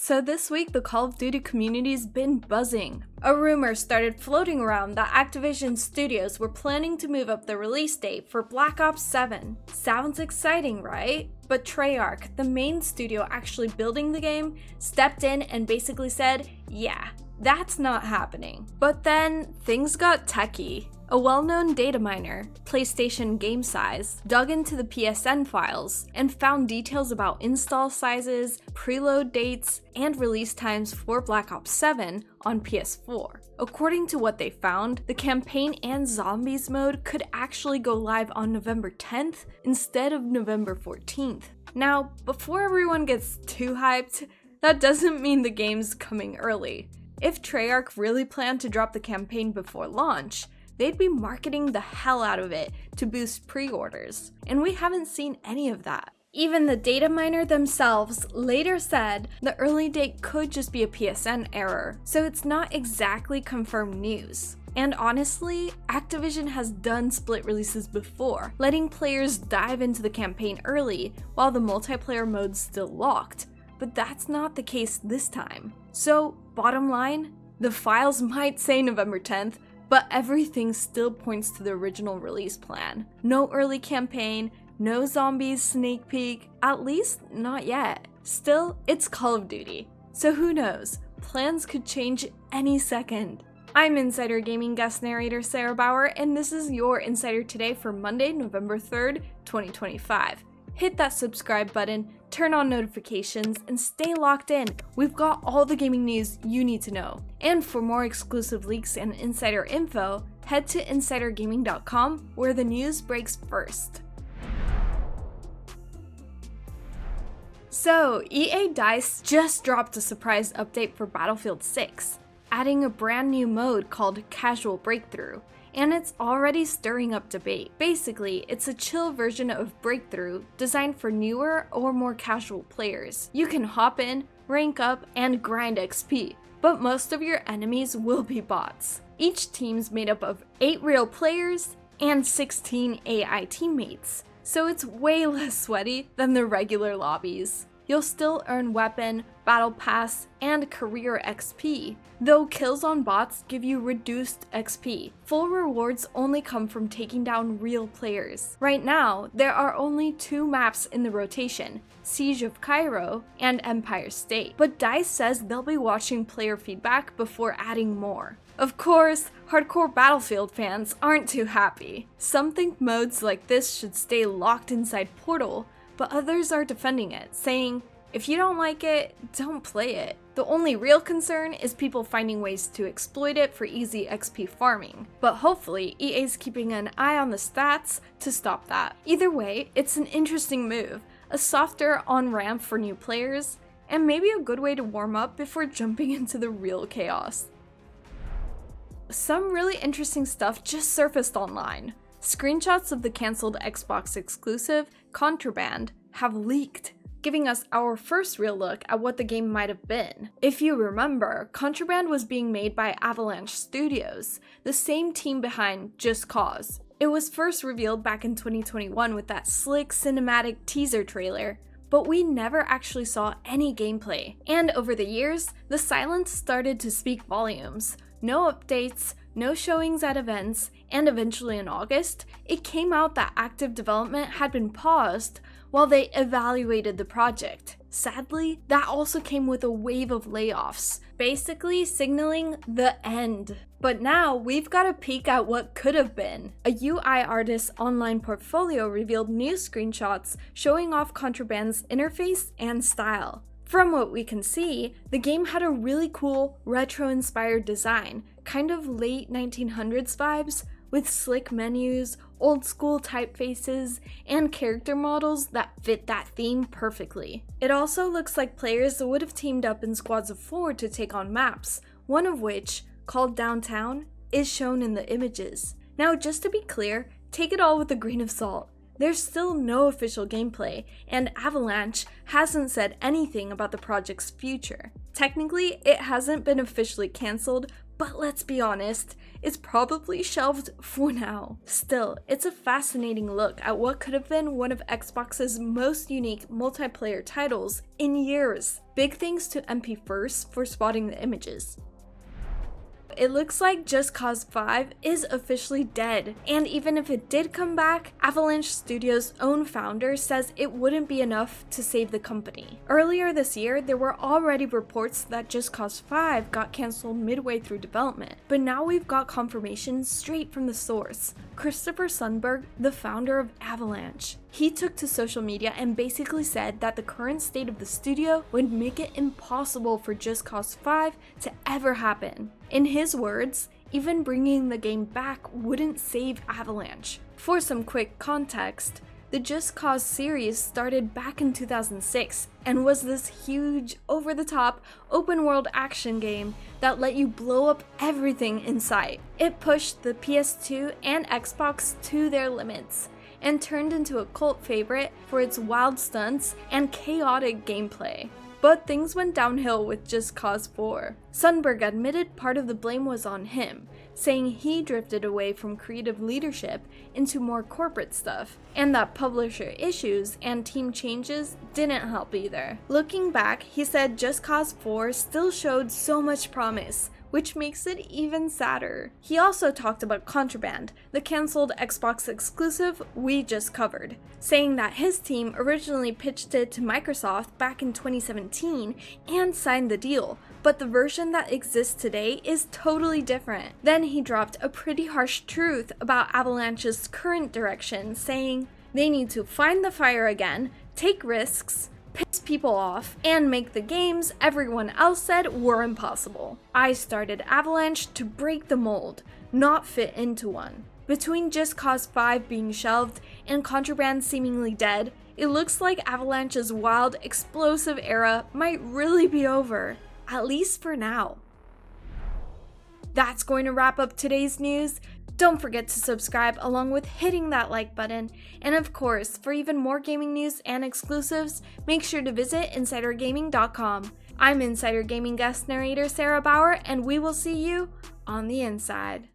So this week, the Call of Duty community's been buzzing. A rumor started floating around that Activision Studios were planning to move up the release date for Black Ops 7. Sounds exciting, right? But Treyarch, the main studio actually building the game, stepped in and basically said, yeah, that's not happening. But then things got techie. A well-known dataminer, PlayStation Game Size, dug into the PSN files and found details about install sizes, preload dates, and release times for Black Ops 7 on PS4. According to what they found, the campaign and zombies mode could actually go live on November 10th instead of November 14th. Now, before everyone gets too hyped, that doesn't mean the game's coming early. If Treyarch really planned to drop the campaign before launch, they'd be marketing the hell out of it to boost pre-orders, and we haven't seen any of that. Even the data miner themselves later said the early date could just be a PSN error, so it's not exactly confirmed news. And honestly, Activision has done split releases before, letting players dive into the campaign early while the multiplayer mode's still locked, but that's not the case this time. So, bottom line, the files might say November 10th, but everything still points to the original release plan. No early campaign, no zombies sneak peek, at least not yet. Still, it's Call of Duty, so who knows, plans could change any second. I'm Insider Gaming guest narrator Sarah Bauer, and this is your Insider Today for Monday, November 3rd, 2025. Hit that subscribe button, turn on notifications, and stay locked in. We've got all the gaming news you need to know. And for more exclusive leaks and insider info, head to insidergaming.com where the news breaks first. So, EA DICE just dropped a surprise update for Battlefield 6, adding a brand new mode called Casual Breakthrough. And it's already stirring up debate. Basically, it's a chill version of Breakthrough designed for newer or more casual players. You can hop in, rank up, and grind XP, but most of your enemies will be bots. Each team's made up of 8 real players and 16 AI teammates, so it's way less sweaty than the regular lobbies. You'll still earn weapon, battle pass, and career XP, though kills on bots give you reduced XP. Full rewards only come from taking down real players. Right now, there are only 2 maps in the rotation, Siege of Cairo and Empire State, but DICE says they'll be watching player feedback before adding more. Of course, hardcore Battlefield fans aren't too happy. Some think modes like this should stay locked inside Portal, but others are defending it, saying, if you don't like it, don't play it. The only real concern is people finding ways to exploit it for easy XP farming, but hopefully EA's keeping an eye on the stats to stop that. Either way, it's an interesting move, a softer on-ramp for new players, and maybe a good way to warm up before jumping into the real chaos. Some really interesting stuff just surfaced online. Screenshots of the cancelled Xbox exclusive, Contraband, have leaked, giving us our first real look at what the game might have been. If you remember, Contraband was being made by Avalanche Studios, the same team behind Just Cause. It was first revealed back in 2021 with that slick cinematic teaser trailer, but we never actually saw any gameplay. And over the years, the silence started to speak volumes. No updates, no showings at events, and eventually in August, it came out that active development had been paused while they evaluated the project. Sadly, that also came with a wave of layoffs, basically signaling the end. But now we've got a peek at what could have been. A UI artist's online portfolio revealed new screenshots showing off Contraband's interface and style. From what we can see, the game had a really cool retro-inspired design, kind of late 1900s vibes, with slick menus, old-school typefaces, and character models that fit that theme perfectly. It also looks like players would have teamed up in squads of 4 to take on maps, one of which, called Downtown, is shown in the images. Now, just to be clear, take it all with a grain of salt. There's still no official gameplay, and Avalanche hasn't said anything about the project's future. Technically, it hasn't been officially cancelled, but let's be honest, it's probably shelved for now. Still, it's a fascinating look at what could have been one of Xbox's most unique multiplayer titles in years. Big thanks to MP First for spotting the images. It looks like Just Cause 5 is officially dead, and even if it did come back, Avalanche Studios' own founder says it wouldn't be enough to save the company. Earlier this year, there were already reports that Just Cause 5 got cancelled midway through development, but now we've got confirmation straight from the source. Christopher Sundberg, the founder of Avalanche. He took to social media and basically said that the current state of the studio would make it impossible for Just Cause 5 to ever happen. In his words, even bringing the game back wouldn't save Avalanche. For some quick context, the Just Cause series started back in 2006 and was this huge, over-the-top, open-world action game that let you blow up everything in sight. It pushed the PS2 and Xbox to their limits and turned into a cult favorite for its wild stunts and chaotic gameplay. But things went downhill with Just Cause 4. Sundberg admitted part of the blame was on him, saying he drifted away from creative leadership into more corporate stuff, and that publisher issues and team changes didn't help either. Looking back, he said Just Cause 4 still showed so much promise, which makes it even sadder. He also talked about Contraband, the cancelled Xbox exclusive we just covered, saying that his team originally pitched it to Microsoft back in 2017 and signed the deal, but the version that exists today is totally different. Then he dropped a pretty harsh truth about Avalanche's current direction, saying they need to find the fire again, take risks, piss people off, and make the games everyone else said were impossible. I started Avalanche to break the mold, not fit into one. Between Just Cause 5 being shelved and Contraband seemingly dead, it looks like Avalanche's wild, explosive era might really be over, at least for now. That's going to wrap up today's news. Don't forget to subscribe along with hitting that like button. And of course, for even more gaming news and exclusives, make sure to visit InsiderGaming.com. I'm Insider Gaming guest narrator Sarah Bauer, and we will see you on the inside.